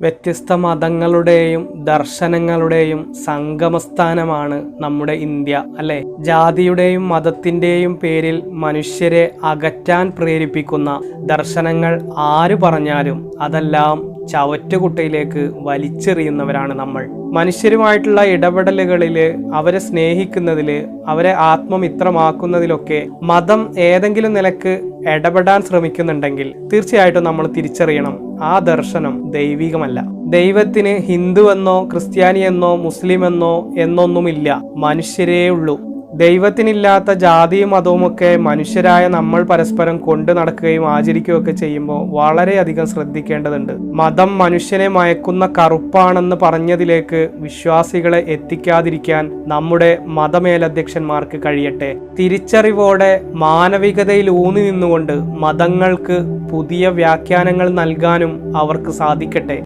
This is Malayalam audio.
വ്യത്യസ്ത മതങ്ങളുടെയും ദർശനങ്ങളുടെയും സംഗമസ്ഥാനമാണ് നമ്മുടെ ഇന്ത്യ, അല്ലെ? ജാതിയുടെയും മതത്തിന്റെയും പേരിൽ മനുഷ്യരെ അകറ്റാൻ പ്രേരിപ്പിക്കുന്ന ദർശനങ്ങൾ ആര് പറഞ്ഞാലും അതെല്ലാം ചവറ്റുകുട്ടയിലേക്ക് വലിച്ചെറിയുന്നവരാണ് നമ്മൾ. മനുഷ്യരുമായിട്ടുള്ള ഇടപെടലുകളിൽ, അവരെ സ്നേഹിക്കുന്നതിൽ, അവരെ ആത്മമിത്രമാക്കുന്നതിലൊക്കെ മതം ഏതെങ്കിലും നിലക്ക് ഇടപെടാൻ ശ്രമിക്കുന്നുണ്ടെങ്കിൽ തീർച്ചയായിട്ടും നമ്മൾ തിരിച്ചറിയണം, ആ ദർശനം ദൈവികമല്ല. ദൈവത്തിന് ഹിന്ദുവെന്നോ ക്രിസ്ത്യാനിയെന്നോ മുസ്ലിമെന്നോ എന്നൊന്നുമില്ല, മനുഷ്യരേ ഉള്ളൂ. ദൈവത്തിനില്ലാത്ത ജാതിയും മതവുമൊക്കെ മനുഷ്യരായ നമ്മൾ പരസ്പരം കൊണ്ടു നടക്കുകയും ആചരിക്കുകയൊക്കെ ചെയ്യുമ്പോൾ വളരെയധികം ശ്രദ്ധിക്കേണ്ടതുണ്ട്. മതം മനുഷ്യനെ മയക്കുന്ന കറുപ്പാണെന്ന് പറഞ്ഞതിലേക്ക് വിശ്വാസികളെ എത്തിക്കാതിരിക്കാൻ നമ്മുടെ മതമേലധ്യക്ഷന്മാർക്ക് കഴിയട്ടെ. തിരിച്ചറിവോടെ മാനവികതയിൽ ഊന്നി നിന്നുകൊണ്ട് മതങ്ങൾക്ക് പുതിയ വ്യാഖ്യാനങ്ങൾ നൽകാനും അവർക്ക് സാധിക്കട്ടെ.